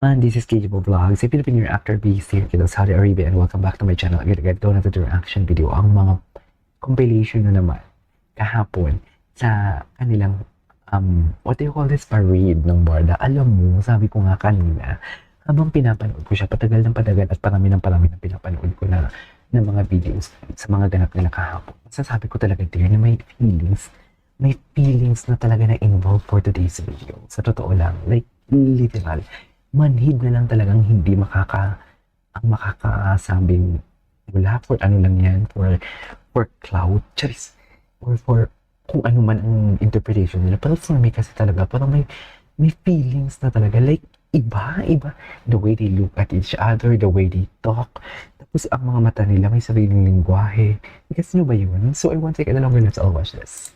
And this is Kijibo Vlogs, a Filipino actor based here in Saudi Arabia, and welcome back to my channel. Agad-agad go na to the reaction video. Ang mga compilation na naman kahapon sa kanilang what do you call this, parade ng Barda. Alam mo, sabi ko nga kanina, habang pinapanood ko siya, patagal ng patagal at parami ng pinapanood ko na ng mga videos sa mga ganap nila kahapon. Masasabi ko talaga dear na may feelings na talaga na involved for today's video. Sa totoo lang, like literal, manhid na lang talagang hindi ang makakasabing wala for ano lang yan, for cloud, charis, or for kung ano man ang interpretation nila. Pero for me kasi talaga, parang may feelings na talaga, like, iba, the way they look at each other, the way they talk, tapos ang mga mata nila may sariling lingwahe. Guess nyo ba yun? So I want to take a longer, let's all watch this.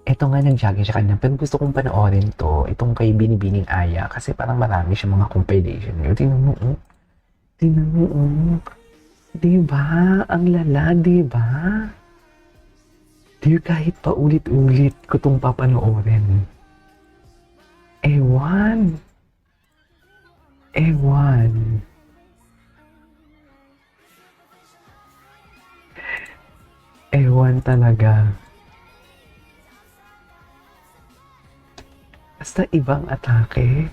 Eto nga, nag-jogging siya kanina, pero gusto kong panoorin to, itong kay Binibining Aya, kasi parang marami siya mga compilation. Tingnan mo, oh. Tingnan mo, oh. Diba? Ang lala, diba? Dear, kahit pa ulit-ulit ko tong papanoorin. Ewan. Ewan talaga. Basta ibang atake.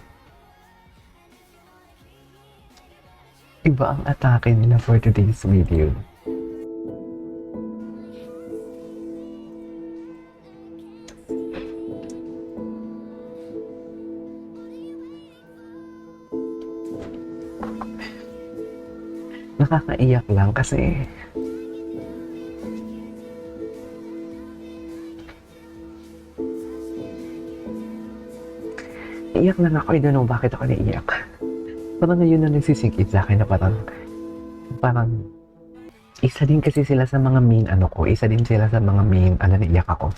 Iba ang atake nila for today's video. Nakakaiyak lang kasi iyak lang ako. I don't know bakit ako naiiyak. Parang ngayon na nagsisingkit sa akin na parang isa din kasi sila sa mga main isa din sila sa mga main, naiyak ako.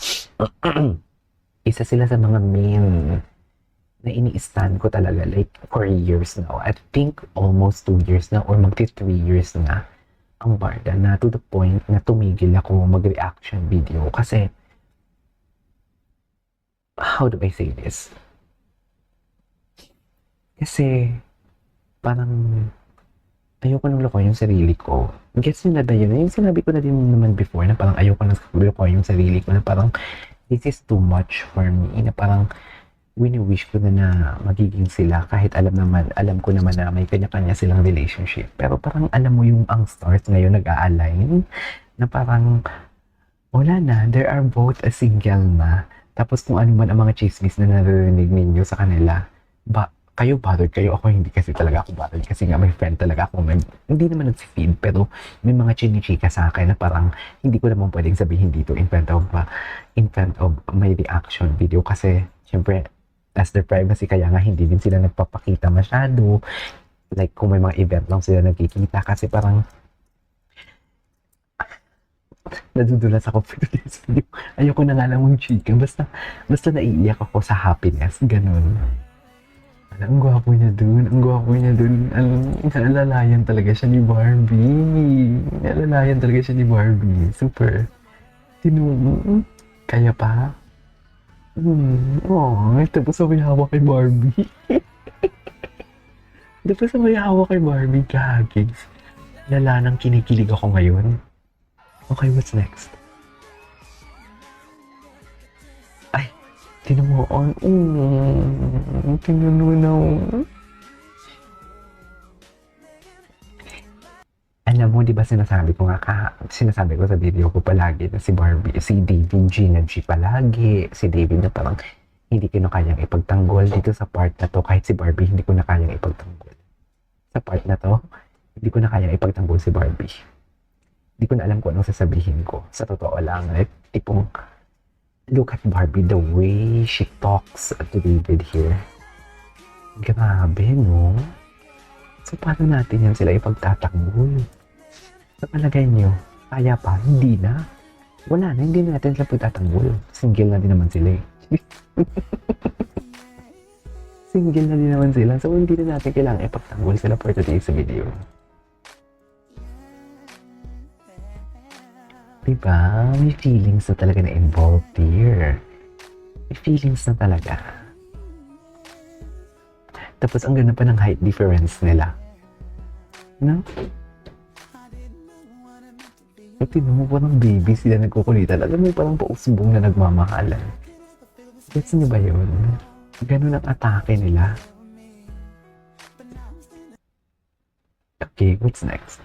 Isa sila sa mga main na ini-stand ko talaga like for years now. I think almost 2 years na or magti 3 years na ang Barda, na to the point na tumigil ako mag-reaction video kasi how do I say this? Kasi parang ayoko nang lokohin yung sarili ko. Gets nyo na ba yun? Yung sinabi ko na din naman before na parang ayoko nang lokohin yung sarili ko, na parang this is too much for me, na parang wini-wish ko na magiging sila kahit alam ko naman na may kanya-kanya silang relationship. Pero parang alam mo yung ang stars ngayon nag-a-align na parang wala na, they are both a single na. Tapos kung ano man ang mga chismis na naririnig ninyo sa kanila, kayo bothered kayo, ako hindi kasi talaga ako bothered kasi nga may friend talaga ako, hindi naman nag-feed pero may mga chinichika sa akin na parang hindi ko naman pwedeng sabihin dito in front of my reaction video kasi syempre as their privacy, kaya nga hindi din sila nagpapakita masyado, like kung may mga event lang sila nagkikita kasi parang nadudulas ako for today's video. Ayoko na nga lang mong chika, basta naiiyak ako sa happiness, ganun. Ang gwapo niya dun. Naalalayan talaga siya ni Barbie. Super. Kaya pa? Tapos sabay hawak kay Barbie. Gagis. Lala nang kinikilig ako ngayon. Okay, what's next? Tinan mo, tingnan mo na. Alam mo, di ba sinasabi ko sa video ko palagi na si David G palagi. Si David na parang hindi ko na kayang ipagtanggol dito sa part na to. Kahit si Barbie, hindi ko na kayang ipagtanggol. Sa part na to, hindi ko na kayang ipagtanggol si Barbie. Hindi ko na alam kung anong sasabihin ko. Sa totoo lang, like, tipong, look at Barbie, the way she talks to David here. Grabe, no? So, paano natin yan sila ipagtatanggol? Sa palagay nyo, kaya pa? Hindi na. Wala na, hindi na natin sila pagtatanggol. Single na din naman sila eh. Single na din naman sila. So, hindi na natin kailangan ipagtanggol sila for today's video. Diba? May feelings na talaga na involved here. May feelings na talaga. Tapos ang ganda pa ng height difference nila. No? At tinan mo, parang baby sila nagkukulitan. Alam mo, parang pausbong na nagmamahalan. Gets niyo ba yun? Ganun ang atake nila. Okay, what's next?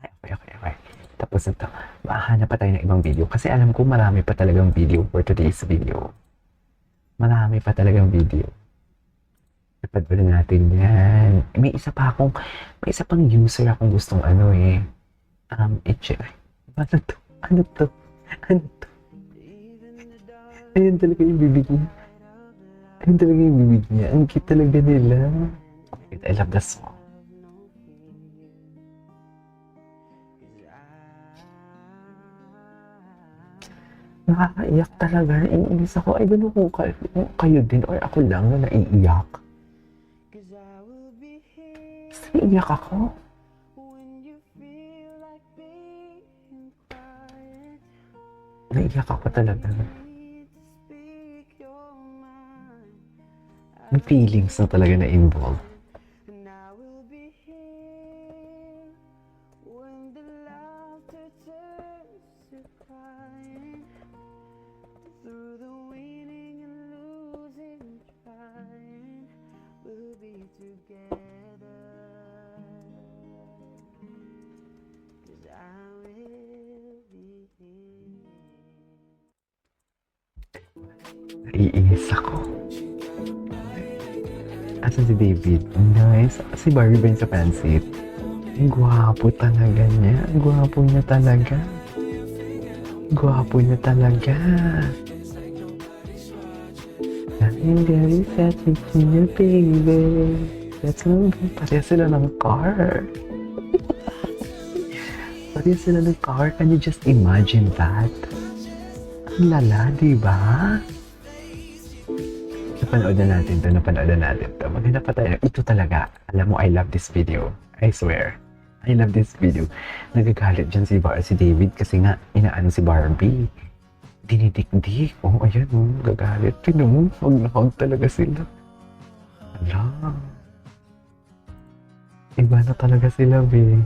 Ay, okay. Tapos na to. Mahanap pa tayo ng ibang video. Kasi alam ko marami pa talagang video for today's video. Marami pa talagang video. Ipadwala natin yan. May isa pang user akong gustong i-check. Ano to? Ayun talaga yung bibig niya. Ang cute talaga nila. I love the song. Nakakaiyak talaga. Inis ako. Ay, gano'n kung kayo din or ako lang na naiiyak. Naiiyak ako. Naiiyak ako talaga. May feelings na talaga na involved. Naiinis ako. Asan si David? Nice. Si Barbie ba yun sa pansit? Ang gwapo talaga niya. Ang gwapo niya talaga. I'm very sad with you, baby. That's not good. Parehas sila ng car. Can you just imagine that? Ang lala, diba? Napanood na natin to. Maganda pa tayo. Ito talaga. Alam mo, I love this video. I swear. I love this video. Nagagalit dyan si David kasi nga, inaano si Barbie. Dinidikdik. Oh, ayan, gagalit. Tignan mo, hug talaga sila. Ala. Iba na talaga sila, be.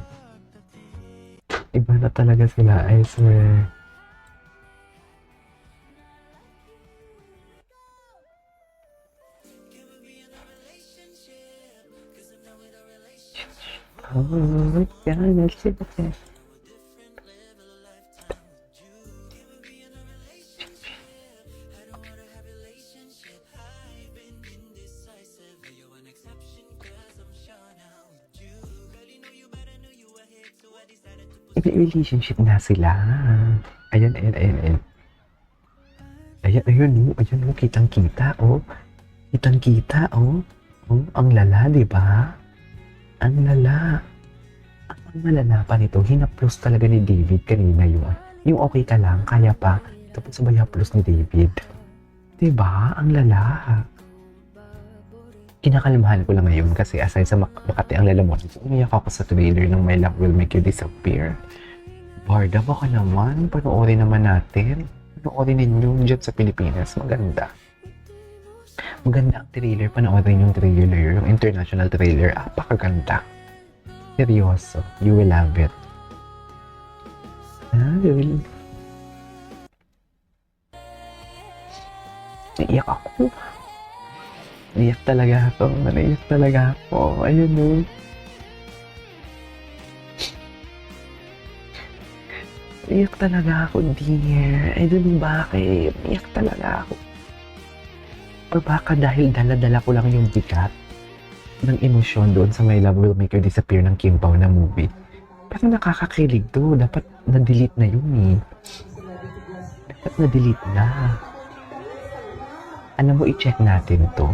I swear. Oh, yan, shit. Relationship na sila. Ayan. Ayun, kitang-kita, oh. Oh, ang lala, di ba? Ang lala. Ang malala pa nito, hinaplos talaga ni David kanina yun. Yung okay ka lang, kaya pa. Tapos sabay haplos ni David. Di ba? Ang lala. Kinakalmahan ko lang ngayon kasi aside sa Makati ang lalamon, umiyak ako sa trailer ng My Love Will Make You Disappear. Barda, baka naman. Panoorin naman natin. Panoorin ninyo dyan sa Pilipinas. Maganda ang trailer. Panoorin yung trailer. Yung international trailer. Apakaganda. Seryoso. You will love it. Naiyak ako. Naiyak talaga ako. Ayun, no. Iyak talaga ako, dear. I don't know bakit. Iyak talaga ako. Or baka dahil dala-dala ko lang yung bigat ng emosyon doon sa My Love Will Make You Disappear ng Kim Pao na movie. Pero nakakakilig to. Dapat na-delete na yun eh. Dapat na-delete na. Alam mo, i-check natin to.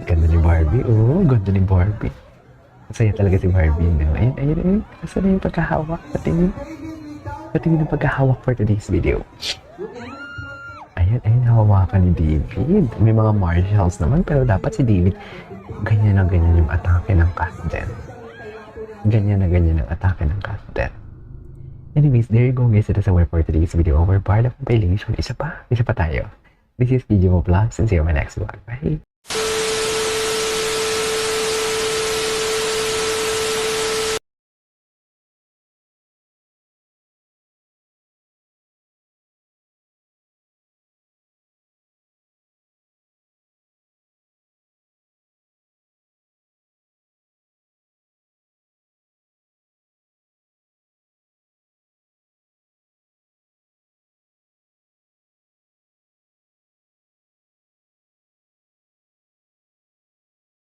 Ganda ni Barbie. Oh, ganda ni Barbie. Masaya talaga si Barbie. No? Ayun. Kasi na yung pagkahawak. Patingin yung pagkahawak for today's video. Ayun, hawakan ni David. May mga marshals naman, pero dapat si David, ganyan yung atake ng Captain. Ganyan ang atake ng Captain. Anyways, there you go guys. Ito sa web for today's video. Our bar compilation. Isa pa tayo. This is DJ Mo Vlogs and see you on my next vlog. Bye!